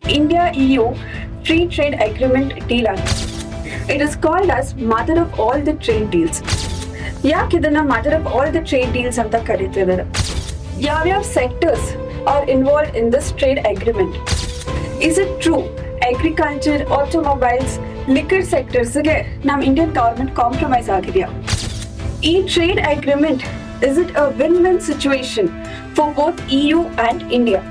India EU Free Trade Agreement deal. It is called as mother of all the trade deals. ಯಾಕೆ ಇದನ್ನ mother of all the trade deals ಅಂತ ಕರೀತಿದ್ದಾರೆ? ಯಾವ್ಯಾವ sectors are involved in this trade agreement? Is it true agriculture, automobiles, liquor sectorsಗೆ ನಮ್ಮ Indian government compromise ಆಗಿದೆಯಾ? ಈ trade agreement, is it a win-win situation for both EU and India?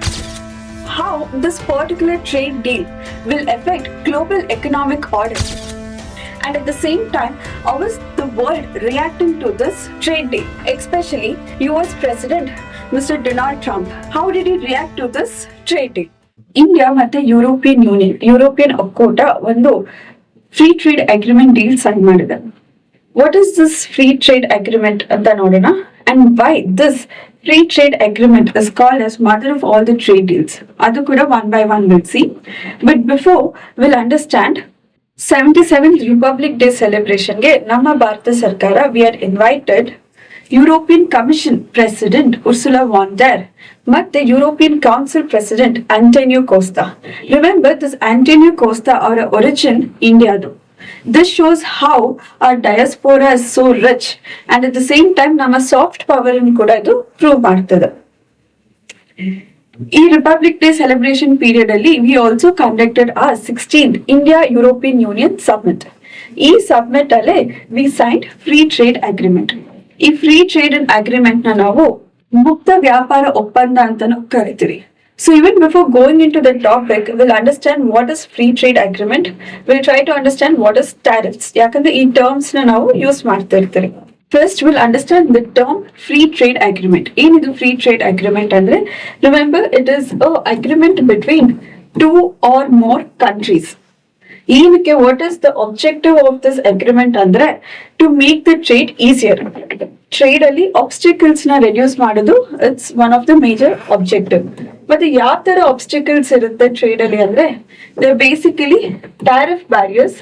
How this particular trade deal will affect global economic order? And at the same time, how is the world reacting to this trade deal? Especially US President Mr. Donald Trump. How did he react to this trade deal? India ಮತ್ತೆ European ಒಕ್ಕೂಟ ಒಂದು free trade agreement deal sign ಮಾಡಿದೆ. What is this free trade agreement ಅಂತ ನೋಡೋಣ. And why this free trade agreement is called as mother of all the trade deals. Adu kuda one by one we'll see. But before we'll understand 77th Republic Day celebration ge Namma Bharata Sarkara we are invited European Commission President Ursula von der ಮತ್ತೆ European Council President Antonio Costa. Remember this Antonio Costa our origin India do. This shows how our diaspora is so rich and at the same time nama soft power in kuda idu prove ಮಾಡ್ತದೆ. ಈ republic day celebration period ಅಲ್ಲಿ we also conducted our 16th India European Union Summit. ಈ submit ಅಲ್ಲೇ we signed free trade agreement. ಈ free trade agreement ನ ನಾವು ಮುಕ್ತ ವ್ಯಾಪಾರ ಒಪ್ಪಂದ ಅಂತಾನು ಕರಿತೀವಿ. So even before going into the topic, we'll understand what is free trade agreement. We'll try to understand what is tariffs. ಯಾಕಂದ್ರೆ ಈ ಟರ್ಮ್ಸ್ ನ ನಾವು ಯೂಸ್ ಮಾಡ್ತಾ ಇರ್ತೀವಿ. First, we'll understand the term free trade agreement. ಏನಿದು free trade agreement ಅಂದ್ರೆ? Remember, it is a agreement between two or more countries. ಏನಕ್ಕೆ what is the objective of this agreement ಅಂದ್ರೆ to make the trade easier. Trade ಅಲ್ಲಿ obstacles ನ reduce ಮಾಡೋದು it's one of the major objective. ಮತ್ತೆ ಯಾವ ತರ obstacles ಇರುತ್ತೆ trade ಅಲ್ಲಿ ಅಂದ್ರೆ they basically tariff barriers,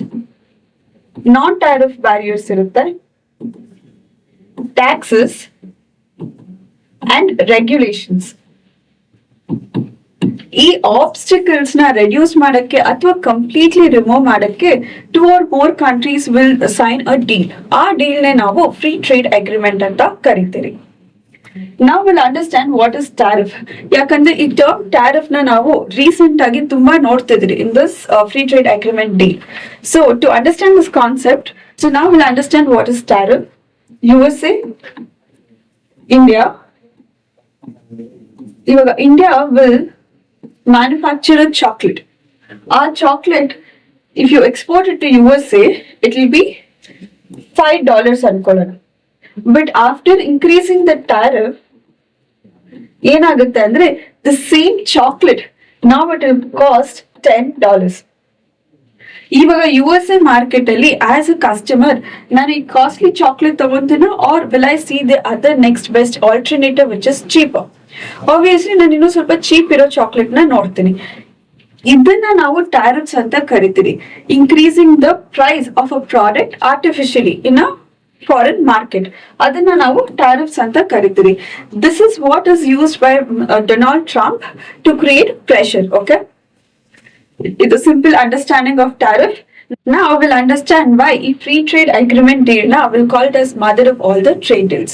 non tariff barriers ಇರುತ್ತೆ, ಟ್ಯಾಕ್ಸಸ್ ಅಂಡ್ ರೆಗ್ಯುಲೇಷನ್ಸ್. ಈ ಆಬ್ಸ್ಟಿಕಲ್ಸ್ ನ ರೆಡ್ಯೂಸ್ ಮಾಡಕ್ಕೆ ಅಥವಾ ಕಂಪ್ಲೀಟ್ಲಿ ರಿಮೂವ್ ಮಾಡಕ್ಕೆ two or more countries will sign a deal. ಆ ಡೀಲ್ ನೇ ನಾವು ಫ್ರೀ ಟ್ರೇಡ್ ಅಗ್ರಿಮೆಂಟ್ ಅಂತ ಕರಿತೀವಿ. ನಾವು will understand what is tariff. ಯಾಕಂದ್ರೆ ಈ ಟರ್ಮ್ ಟ್ಯಾರಿಫ್ ನ ನಾವು ರೀಸೆಂಟ್ ಆಗಿ ತುಂಬಾ ನೋಡ್ತಿದ್ರಿ in this free trade agreement deal. So to understand this concept, so ನಾವು will understand what is tariff. USA, India, ಇವಾಗ India will manufacture a chocolate. Our chocolate, if you export it to USA, it will be $5 ಅನ್ಕೊಳ್ಳೋಣ. But after increasing the tariff, ಏನಾಗುತ್ತೆ ಅಂದ್ರೆ the same chocolate now it will cost $10. ಇವಾಗ USA market ಅಲ್ಲಿ as a customer ನಾನು ಈ costly chocolate ತಗೊಂತೀನ or will I see the other next best alternative which is cheaper? Obviously ನಾನು ಇನ್ನೂ ಸ್ವಲ್ಪ ಚೀಪ್ ಇರೋ ಚಾಕ್ಲೇಟ್ ನ ನೋಡ್ತೀನಿ. ಇದನ್ನ ನಾವು ಟ್ಯಾರಿಫ್ಸ್ ಅಂತ ಕರಿತೀವಿ. Increasing the price of a product artificially in a foreign market, ಅದನ್ನ ನಾವು ಟ್ಯಾರಿಫ್ಸ್ ಅಂತ ಕರಿತೀವಿ. This is what is used by Donald Trump to create pressure. Okay, ಇದು simple understanding of tariff. Now we'll understand why a free trade agreement deal now will call it as mother of all the trade deals.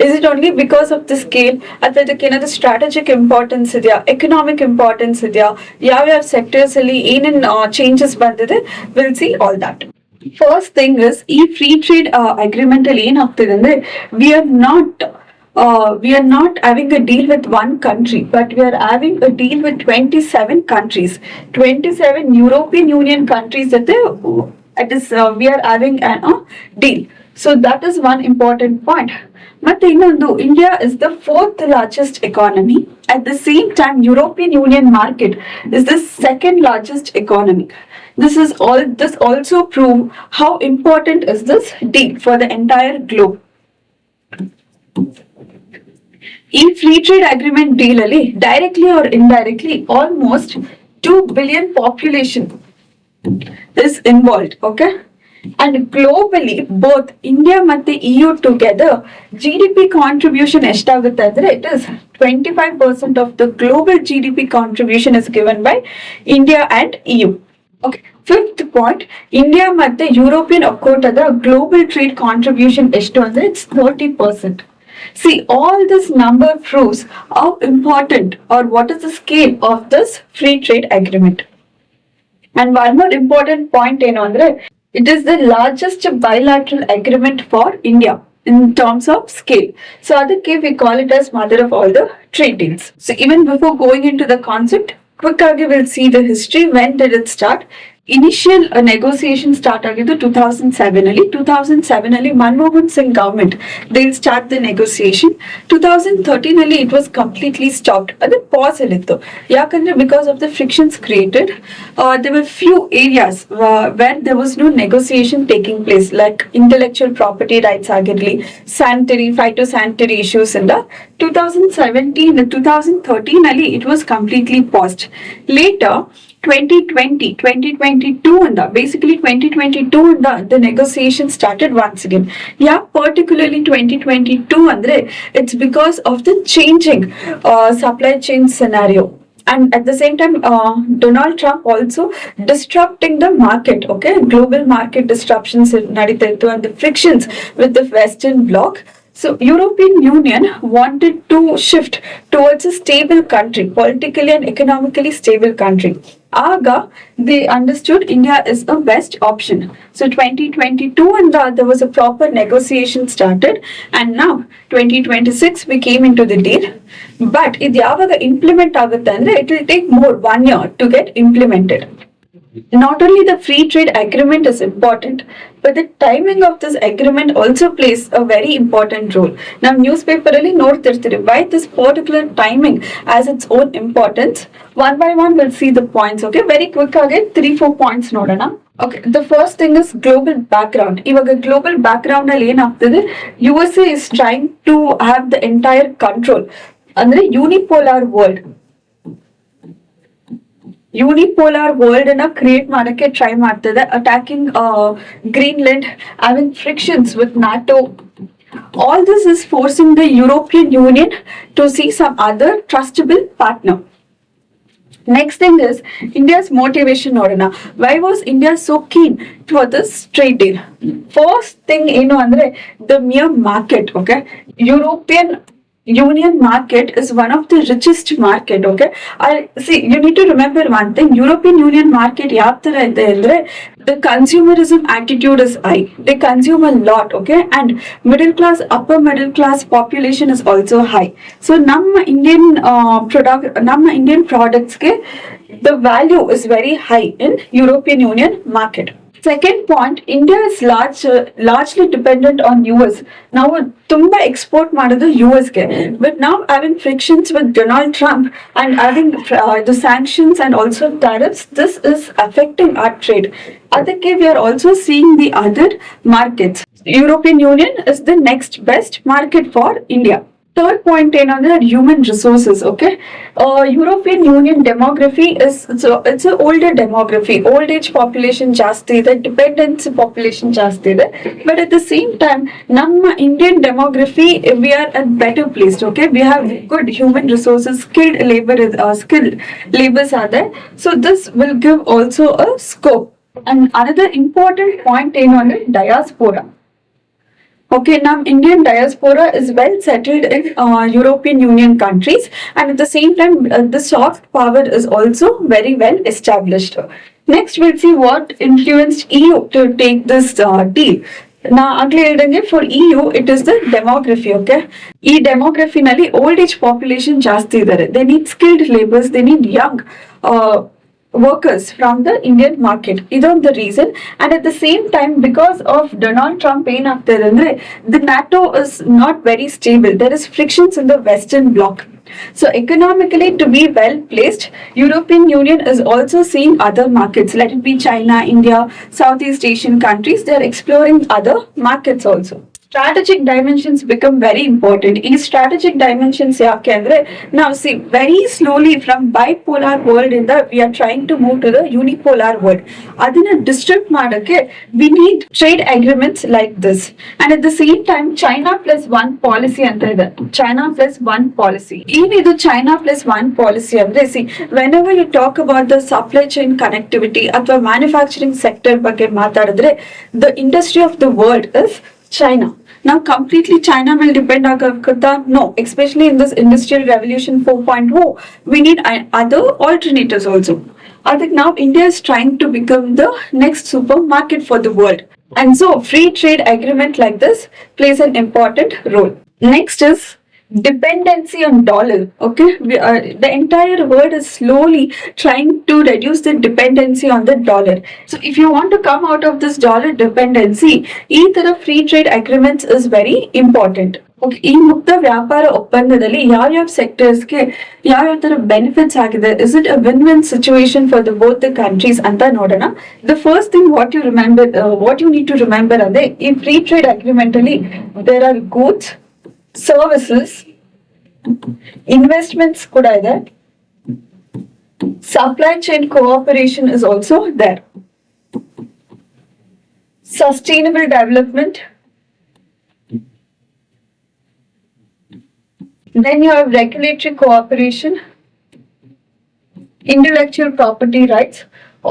Is it only because of the scale, ಅಥವಾ ಇದಕ್ಕೆ ಏನಾದ್ರು strategic importance ಇದೆಯಾ, economic importance ಇದೆಯಾ, ಯಾವ sectors ಅಲ್ಲಿ ಏನೇನು changes ಬಂದಿದೆ? Will see all that. First thing is ಈ ಫ್ರೀ ಟ್ರೇಡ್ ಅಗ್ರಿಮೆಂಟ್ ಅಲ್ಲಿ ಏನಾಗ್ತಿದೆ ಅಂದ್ರೆ we are not having a deal with one country, but we are having a deal with 27 countries, 27 European Union countries that we are having a deal. So that is one important point. But India is the fourth largest economy. At the same time, European Union market is the second largest economy. This also prove how important is this deal for the entire globe. ಈ free trade agreement deal ಅಲ್ಲಿ directly R indirectly almost 2 billion population is involved. Okay, And globally, both India ಮತ್ತು EU together, GDP contribution ಎಷ್ಟಾಗುತ್ತೆ ಅಂದ್ರೆ it is 25% of the global GDP contribution is given by India and EU. Okay. Fifth point, India ಮತ್ತೆ European ಒಕ್ಕೂಟದ global trade contribution ಎಷ್ಟು ಅಂದ್ರೆ it's 30%. See, all this number proves how important or what is the scale of this free trade agreement. And one more important point ಏನು ಅಂದ್ರೆ it is the largest bilateral agreement for India in terms of scale. So ಅದಕ್ಕೆ we call it as mother of all the trade deals. So even before going into the concept, quick ಆಗಿ we'll see the history. When did it start? Initial negotiation start ಆಗಿದ್ದು 2007 ಅಲ್ಲಿ. 2007 ಅಲ್ಲಿ Manmohan Singh government they'll start the negotiation. 2013 ಅಲ್ಲಿ it was completely stopped. ಅದು pause ಅಲ್ಲಿತ್ತು. ಯಾಕಂದ್ರೆ because of the frictions created, there were few areas where there was no negotiation taking place, like intellectual property rights ಆಗಿರ್ಲಿ, sanitary, phytosanitary issues in the 2013 ಅಲ್ಲಿ it was completely paused. Later 2022 in the basically 2022 in the negotiation started once again. Yeah, particularly 2022 andre it's because of the changing supply chain scenario. And at the same time, Donald Trump also disrupting the market, okay? Global market disruptions naditaytu and the frictions with the Western bloc. So European Union wanted to shift towards a stable country, politically and economically stable country. Aga, they understood India is a best option. So 2022 and there was a proper negotiation started, and now 2026 we came into the deal. But ಇದು ಯಾವಾಗ implement ಆಗುತ್ತೆ ಅಂದ್ರೆ it will take more 1 year to get implemented. Not only the free trade agreement is important, but the timing of this agreement also plays a very important role. Now newspaper ಅಲ್ಲಿ ನೋಡ್ತಿರ್ತೀರಿ why this particular timing has its own importance. One by one we'll see the points. Okay, very quick ಆಗಿ 3-4 points ನೋಡೋಣ. Okay, the first thing is global background. ಇವಾಗ global background ಅಲ್ಲಿ ಏನಾಗ್ತದೆ, USA is trying to have the entire control ಅಂದ್ರೆ unipolar world ಅನ್ನ create ಮಾಡಕ್ಕೆ try ಮಾಡ್ತಿದೆ, attacking ಗ್ರೀನ್ಲೆಂಡ್, having frictions with NATO. All this is forcing the European Union to see some other trustable partner. Next thing is India's motivation ನೋಡೋಣ. Why was India so keen for this trade deal? First thing ಏನು ಅಂದ್ರೆ the mere market. Okay, European Union market is one of the richest market. Okay, see, you need to remember one thing. European Union market ಯಾವ ತರ ಇದೆ ಅಂದ್ರೆ the consumerism attitude is high. They consume a lot. Okay, and upper middle class population is also high. So ನಮ್ಮ Indian products ಗೆ the value is very high in European Union market. Second point, India is largely dependent on US. Now, ತುಂಬಾ export ಮಾಡೋದು US ಗೆ. But now having frictions with Donald Trump and having the sanctions and also tariffs, this is affecting our trade. ಅದಕ್ಕೆ we are also seeing the other markets. European Union is the next best market for India. Third point ಏನಂದ್ರೆ human resources. Okay, European Union demography is it's an older demography. Old age population ಜಾಸ್ತಿ ಇದೆ, dependency population ಜಾಸ್ತಿ ಇದೆ. But at the same time, ನಮ್ಮ Indian demography we are at better placed. Okay, we have good human resources, skilled labors are there. So this will give also a scope. And another important point ಏನು ಅಂದ್ರೆ diaspora. Okay, now Indian diaspora is well settled in European Union countries, and at the same time the soft power is also very well established. Next we'll see what influenced EU to take this deal. Now again for EU it is the demography. Okay, demography nalli old age population ಜಾಸ್ತಿ ಇದ್ದಾರೆ. They need skilled laborers, they need young workers from the Indian market. Idon the reason. And at the same time, because of Donald Trump the NATO is not very stable. There is frictions in the Western bloc. So economically, to be well placed, European Union is also seeing other markets. Let it be China, India, Southeast Asian countries. They are exploring other markets also. Strategic dimensions become very important. In strategic dimensions ಯಾಕೆ ಅಂದ್ರೆ ನಾವು very slowly from bipolar world ಇಂದ we are trying to move to the unipolar world. ಅದನ್ನ disrupt ಮಾಡಕ್ಕೆ we need trade agreements like this. And at the same time China plus one policy ಅಂತ ಇದೆ. China plus one policy. ಏನಿದು China plus one policy ಅಂದ್ರೆ whenever you talk about the supply chain connectivity ಅಥವಾ manufacturing sector ಬಗ್ಗೆ ಮಾತಾಡಿದ್ರೆ the industry of the world is China. Now completely China will depend on no, especially in this industrial revolution 4.0 we need other alternatives also. I think now India is trying to become the next supermarket for the world, and so free trade agreement like this plays an important role. Next is dependency on dollar. Okay, the entire world is slowly trying to reduce the dependency on the dollar. So if you want to come out of this dollar dependency, either of free trade agreements is very important. Okay, ಈ ಮುಕ್ತ ವ್ಯಾಪಾರ ಒಪ್ಪಂದದಲ್ಲಿ ಯಾವ ಸೆಕ್ಟರ್ಸ್ಗೆ ಯಾವ ತರ benefits ಆಗಿದೆ, is it a win win situation for the both the countries ಅಂತ ನೋಡೋಣ. The first thing what you need to remember ಅಂದ್ರೆ ಈ ಫ್ರೀ ಟ್ರೇಡ್ ಅಗ್ರಿಮೆಂಟ್ ಅಲ್ಲಿ there are goods, services, investments kuda ide, supply chain cooperation is also there, sustainable development, then you have regulatory cooperation, intellectual property rights.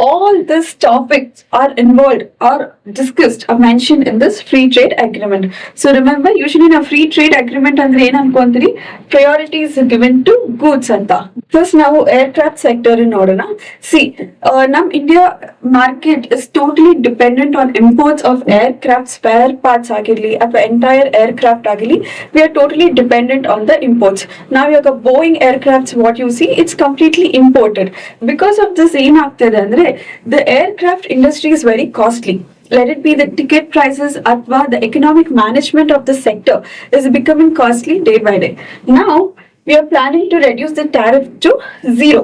All these topics are involved or discussed or mentioned in this free trade agreement. So remember, usually in a free trade agreement andre ಏನು ಅನ್ಕೊಂತೀರಿ, priority is given to goods ಅಂತ. First ನಾವು aircraft sector ನೋಡೋಣ. ನಮ್ಮ India market is totally dependent on imports of aircraft spare parts ಆಗಿರಲಿ ಅಥವಾ entire aircraft ಆಗಿರಲಿ, we are totally dependent on the imports. Now ಇವಾಗ Boeing aircrafts what you see, it's completely imported. Because of this ಏನಾಗ್ತದೆ ಅಂದ್ರೆ the aircraft industry is very costly. Let it be the ticket prices or the economic management of the sector is becoming costly day by day. Now we are planning to reduce the tariff to 0.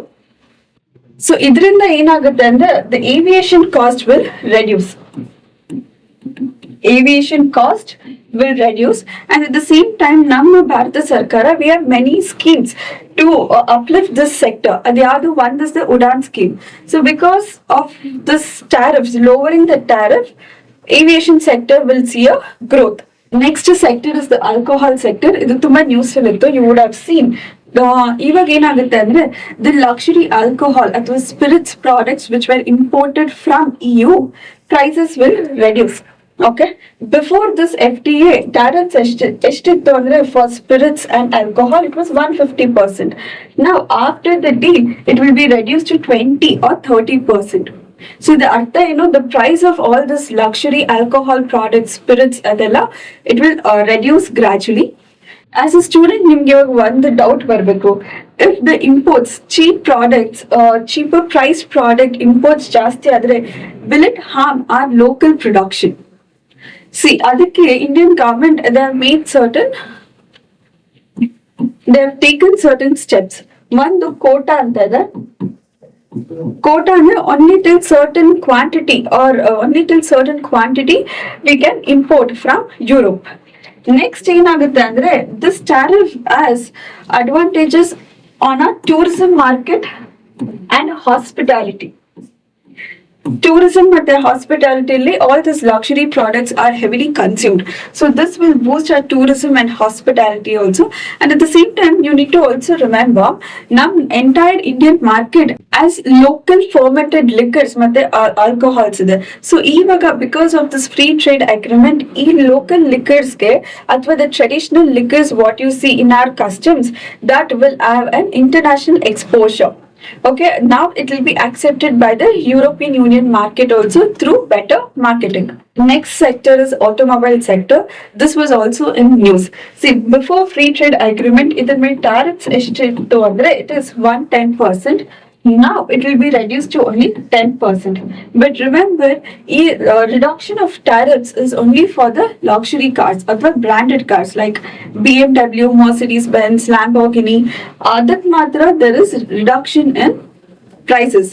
So idrinda enagutte andre the aviation cost will reduce. Aviation cost will reduce, and at the same time namma Bharata Sarkara we have many schemes to uplift this sector. And the other one is the Udan scheme. So because of this tariffs, lowering the tariff, aviation sector will see a growth. Next sector is the alcohol sector. Idu tumba news alli you would have seen. ಇವಾಗ ಏನಾಗುತ್ತೆ ಅಂದ್ರೆ the luxury alcohol ಅಥವಾ spirits products which were imported from EU prices will reduce. Okay, before this FTA tariffs eshittu andre for spirits and alcohol it was 150%. Now after the deal it will be reduced to 20 or 30%. So the artha the price of all this luxury alcohol products, spirits adella, it will reduce gradually. As a student nimge one doubt barbeku, if the imports cheap products cheaper price product imports ಜಾಸ್ತಿ ಆದ್ರೆ will it harm our local production? See, ಅದಕ್ಕೆ Indian government they have taken certain steps. ಒಂದು quota ಅಂತ ಇದೆ. Quota ಅಂದ್ರೆ only till certain quantity or only till certain quantity we can import from Europe. Next ಏನಾಗುತ್ತೆ ಅಂದ್ರೆ this tariff has advantages on our tourism market and hospitality. Tourism and hospitality, all these luxury products are heavily consumed. So this will boost our tourism and hospitality also. And at the same time, you need to also remember, now entire Indian market as local fermented liquors and alcohols. So because of this free trade agreement, local liquors or the traditional liquors what you see in our customs, that will have an international exposure. Okay, now it will be accepted by the European Union market also through better marketing. Next sector is automobile sector. This was also in news. See, before free trade agreement, it tariffs it is 110%. Now it will be reduced to only 10%. But remember, reduction of tariffs is only for the luxury cars or the branded cars like BMW, Mercedes-Benz, Lamborghini. That matra there is reduction in prices.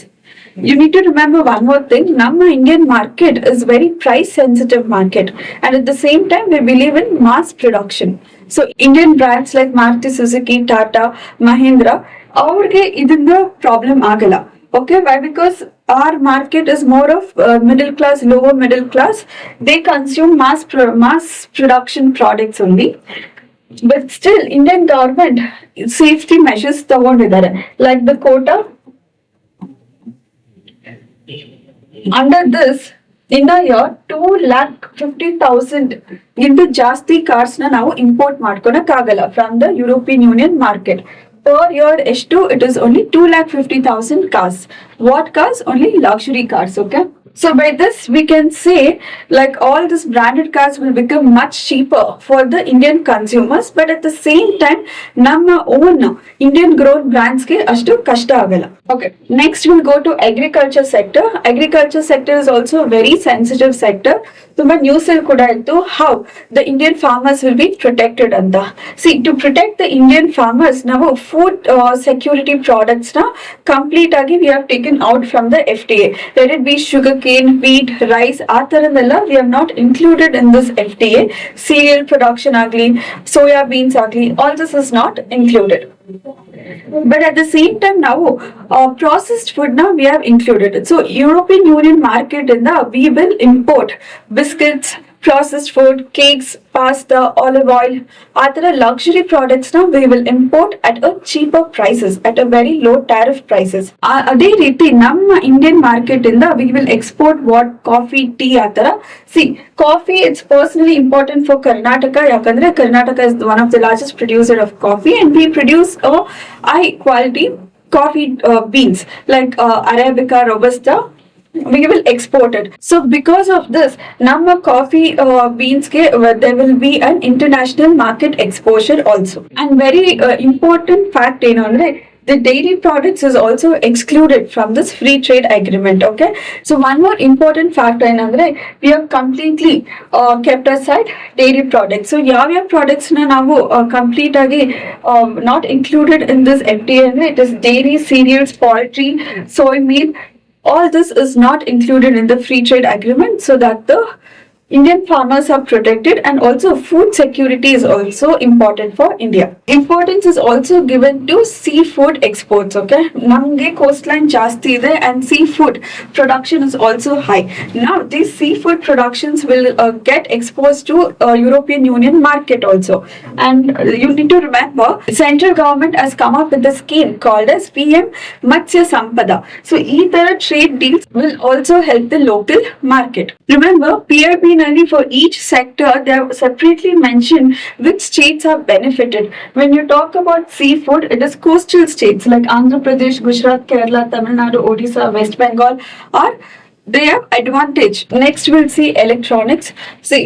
You need to remember one more thing. Nama Indian market is very price sensitive market, and at the same time we believe in mass production. So Indian brands like Maruti Suzuki, Tata, Mahindra, ಅವ್ರಿಗೆ ಇದರಿಂದ problem ಆಗಲ್ಲ. Okay, why? Because our market is more of middle class, lower middle class. They consume mass production products only. But still, Indian government safety measures ತಗೊಂಡಿದ್ದಾರೆ, like the quota. Under this, in a year 2,50,000 into ಜಾಸ್ತಿ cars ನಾವು import ಮಾಡ್ಕೊಳಕ್ಕಾಗಲ್ಲ from the European Union market. Per year ಎಷ್ಟು, it is only 2,50,000 cars. What cars? Only luxury cars, okay? So by this we can say like all these branded cars will become much cheaper for the Indian consumers, but at the same time ನಮ್ಮ own Indian grown brands ಗೆ ಅಷ್ಟು ಕಷ್ಟ ಆಗಲ್ಲ. Okay, next we'll go to agriculture sector. Agriculture sector is also a very sensitive sector. ತುಂಬಾ news ಅಲ್ಲಿ ಕೂಡ ಇತ್ತು how the Indian farmers will be protected ಅಂತ. See, to protect the Indian farmers, ನಾವು food security products ನ complete ಆಗಿ we have taken out from the FTA. Let it be sugarcane, wheat, rice, ಆ ತರದೆಲ್ಲ we have not included in this FTA. Cereal production ಆಗಲಿ, soya beans ಆಗಲಿ, all this is not included. But at the same time now processed food now we have included it. So European Union market in the we will import biscuits, processed food, cakes, pasta, olive oil, other luxury products now we will import at a cheaper prices, at a very low tariff prices. Adhe riti namma Indian market in the we will export what? Coffee, tea, atara. See, coffee it's personally important for Karnataka, yakandre Karnataka is one of the largest producer of coffee, and we produce a high quality coffee beans like Arabica, Robusta. We will export it. So because of this, nama coffee beans ke there will be an international market exposure also. And very important fact ಏನಂದ್ರೆ the dairy products is also excluded from this free trade agreement. Okay, so one more important fact ಏನಂದ್ರೆ we have completely kept aside dairy products. So ಯಾವ products na ನಾವು complete ಆಗಿ not included in this FTA ಅಂದ್ರೆ it is dairy, cereals, poultry, soy meal. All this is not included in the free trade agreement, so that the Indian farmers are protected, and also food security is also important for India. Importance is also given to seafood exports. Okay, namge coastline ಜಾಸ್ತಿ ಇದೆ and seafood production is also high. Now these seafood productions will get exposed to European Union market also, and you need to remember central government has come up with a scheme called as PM Matsya Sampada. So either trade deals will also help the local market. Remember, PRP for each sector they have separately mentioned which states are benefited. When you talk about seafood, it is coastal states like Andhra Pradesh, Gujarat, Kerala, Tamil Nadu, Odisha, West Bengal are they have advantage. Next we'll see electronics. See,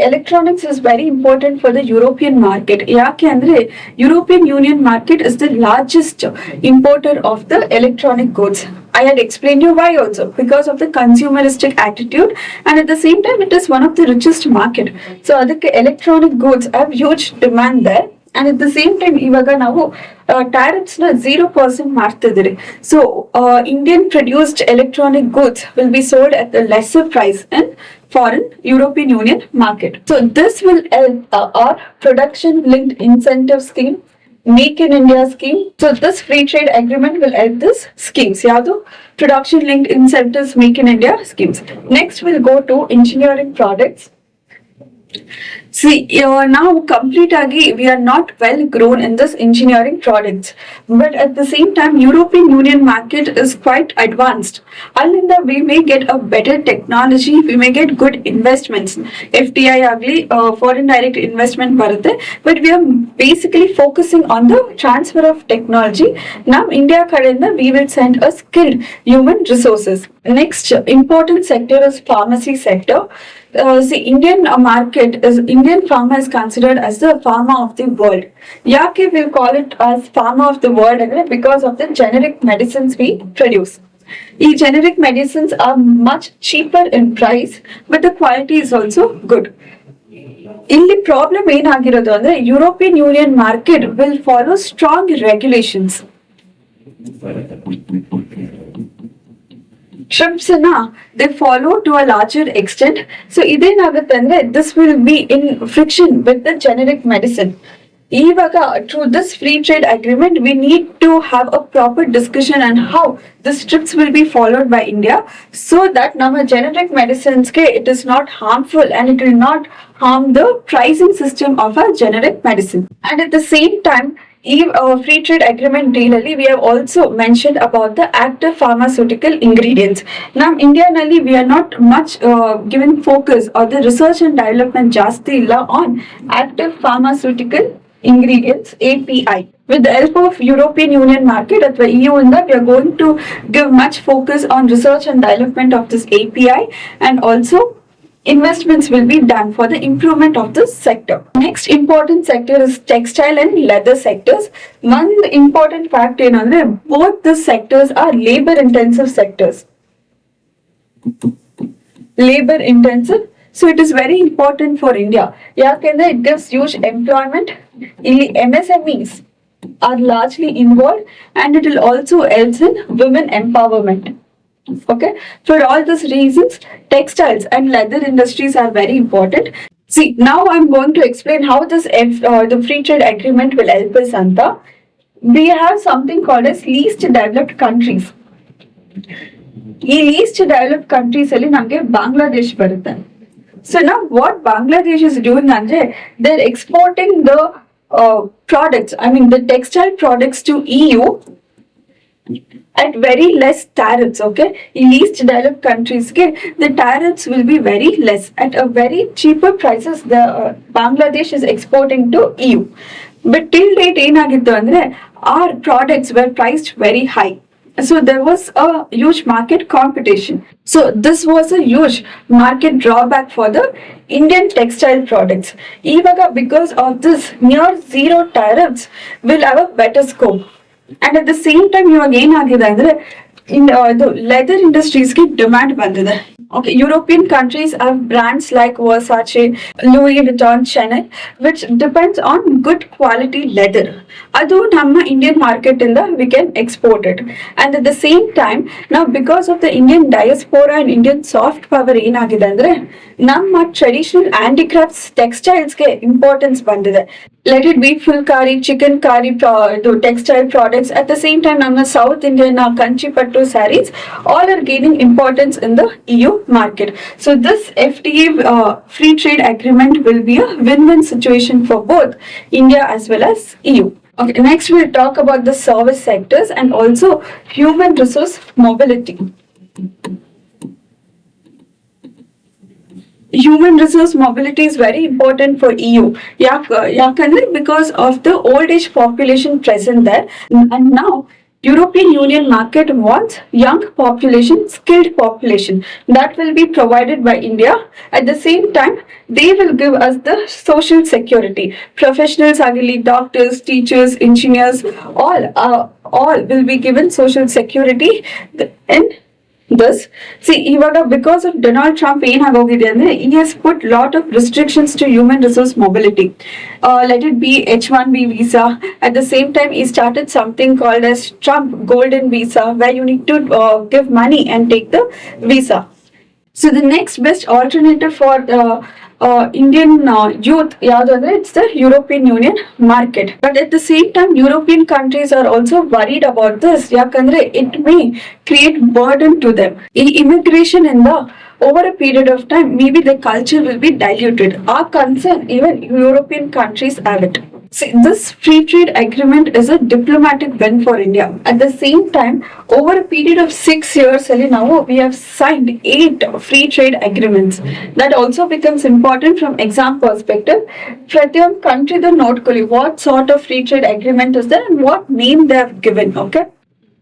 electronics is very important for the European market. Yake andre European Union market is the largest importer of the electronic goods. I had explained you why also, because of the consumeristic attitude, and at the same time it is one of the richest market. So adike electronic goods have huge demand there, and at the same time ivaga ನಾವು tariffs na 0% ಮಾಡ್ತಿದ್ದೀರಿ. So Indian produced electronic goods will be sold at a lesser price in foreign European Union market. So this will help our production linked incentive scheme, Make in India scheme. So this free trade agreement will help this schemes. Yadu production linked incentives, Make in India schemes. Next we'll go to engineering products. See, now complete agi we are not well grown in this engineering products, but at the same time European Union market is quite advanced. Allinda we may get a better technology, we may get good investments. FTI agli foreign direct investment barutte, but we are basically focusing on the transfer of technology. Now India kadinda we will send a skilled human resources. Next important sector is pharmacy sector. See, Indian market is Indian pharma is considered as the pharma of the world. Yake we'll call it as pharma of the world because of the generic medicines we produce. These generic medicines are much cheaper in price, but the quality is also good. ಇಲ್ಲಿ problem ಏನಾಗಿರೋದು ಅಂದ್ರೆ European union market will follow strong regulations. trips they follow to a larger extent. So this will be in friction with the generic medicine. Ivaga, through this free trade agreement, we need to have a proper discussion on how the trips will be followed by India, so that our generic medicines it is not harmful and it will not harm the pricing system of a generic medicine. And at the same time, free trade agreement deal we have also mentioned about the active pharmaceutical ingredients. Now India we are not much given focus or the research and development jasti illa on active pharmaceutical ingredients API. With the help of European Union market at the EU in that we are going to give much focus on research and development of this API, and also investments will be done for the improvement of this sector. Next important sector is textile and leather sectors. One important fact both the sectors are labor intensive sectors. Labor intensive. So it is very important for India. It gives huge employment. MSMEs are largely involved, and it will also help in women empowerment. Okay, for all these reasons, textiles and leather industries are very important. See, now I'm going to explain how the free trade agreement will help us, Anta. We have something called as least developed countries. Least developed countries ali namge Bangladesh barutte. So now what Bangladesh is doing, they're exporting the products, the textile products to EU at very less tariffs. Okay, in least developed countries, the tariffs will be very less at a very cheaper prices. The Bangladesh is exporting to EU, but till date, our products were priced very high. So there was a huge market competition. So this was a huge market drawback for the Indian textile products. Ivaga, because of this near zero tariffs, will have a better scope. And at the same time, you again in the leather industries ki demand bandide. Okay, European countries have brands like Versace, Louis Vuitton, Chanel, which depends on good quality leather. Adu namma Indian market we can export it. And at the same time, now because of the Indian diaspora and Indian soft power namma traditional handicrafts textiles ke importance bandide. Let it be fulkari, chicken curry, textile products. At the same time, namma South Indian kanchi pattu sarees all are gaining importance in the EU market. So this FTA free trade agreement will be a win-win situation for both India as well as EU. Okay, next we'll talk about the service sectors and also human resource mobility. Human resource mobility is very important for EU. Because of the old age population present there, and now European Union market wants young population, skilled population that will be provided by India. At the same time, they will give us the social security. Professionals, doctors, teachers, engineers, all will be given social security. And this, see, because of Donald Trump, he has put lot of restrictions to human resource mobility. Let it be H1B visa. At the same time, he started something called as Trump Golden Visa, where you need to give money and take the visa. So the next best alternative for the Indian youth, it's the European Union market. But at the same time, European countries are also worried about this. It may create burden to them. Immigration over a period of time, maybe the culture will be diluted. Our concern, even European countries have it. See, this free trade agreement is a diplomatic win for India. At the same time, over a period of 6 years, now we have signed 8 free trade agreements. That also becomes important from exam perspective. Pratyam country the note what sort of free trade agreement is there and what name they have given. Okay.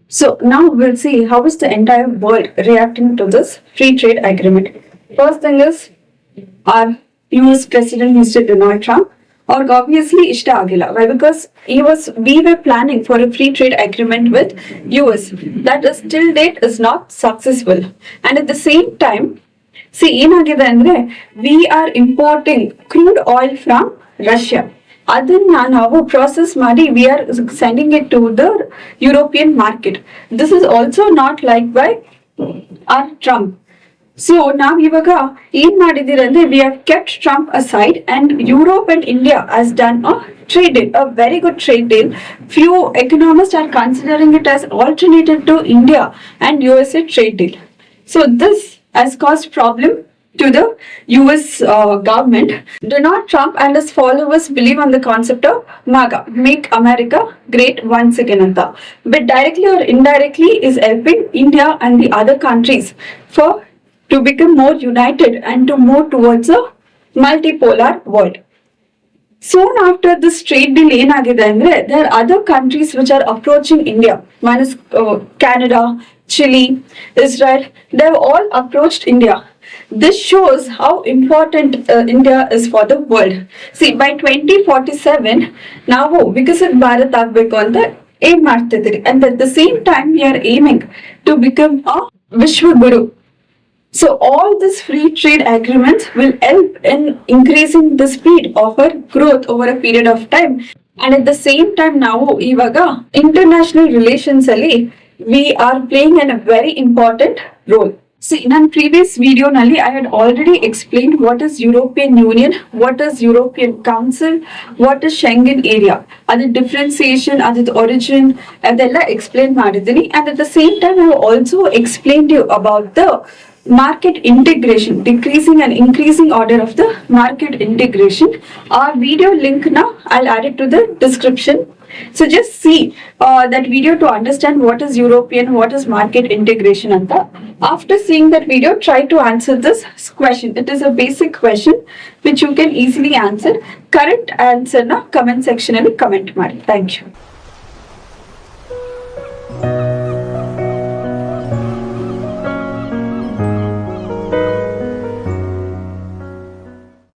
So now we'll see how is the entire world reacting to this free trade agreement. First thing is our US President Mr. Donald Trump. Or obviously ishta agila. Why? Because we were planning for a free trade agreement with US that is till date is not successful. And at the same time, see, we are importing crude oil from Russia. Our process money, we are sending it to the European market. This is also not liked by our Trump. So ನಾವ್ ಇವಾಗ ಏನ್ ಮಾಡಿದೀರ ಅಂದ್ರೆ we have kept Trump aside and Europe and India has done a trade deal, a very good trade deal. Few economists are considering it as alternative to India and USA trade deal. So this has caused problem to the US government. Donald Trump and his followers believe on the concept of MAGA, Make America Great Once Again anta. But directly or indirectly is helping India and the other countries for to become more united and to move towards a multipolar world. Soon after this trade deal ಏನಾಗಿದೆ ಅಂದ್ರೆ there are other countries which are approaching India. One is Canada, Chile, Israel. They have all approached India. This shows how important India is for the world. See, by 2047 ನಾವು ವಿಕಸಿತ ಭಾರತ ಆಗ್ಬೇಕು ಅಂತ aim ಮಾಡ್ತಿದ್ದೀರಿ, and at the same time we are aiming to become a Vishwaguru. So all these free trade agreements will help in increasing the speed of our growth over a period of time. And at the same time now, ivaga international relations alli we are playing a very important role. See, in a previous video nalli I had already explained what is European Union, what is European Council, what is Schengen area. Adi differentiation, adi origin adella explain madidini. And at the same time I have also explained you about the market integration, decreasing and increasing order of the market integration. Our video link now I'll add it to the description. So just see that video to understand what is European, what is market integration anta. After seeing that video, try to answer this question. It is a basic question which you can easily answer. Correct answer na comment section alli comment ಮಾಡಿ. Thank you.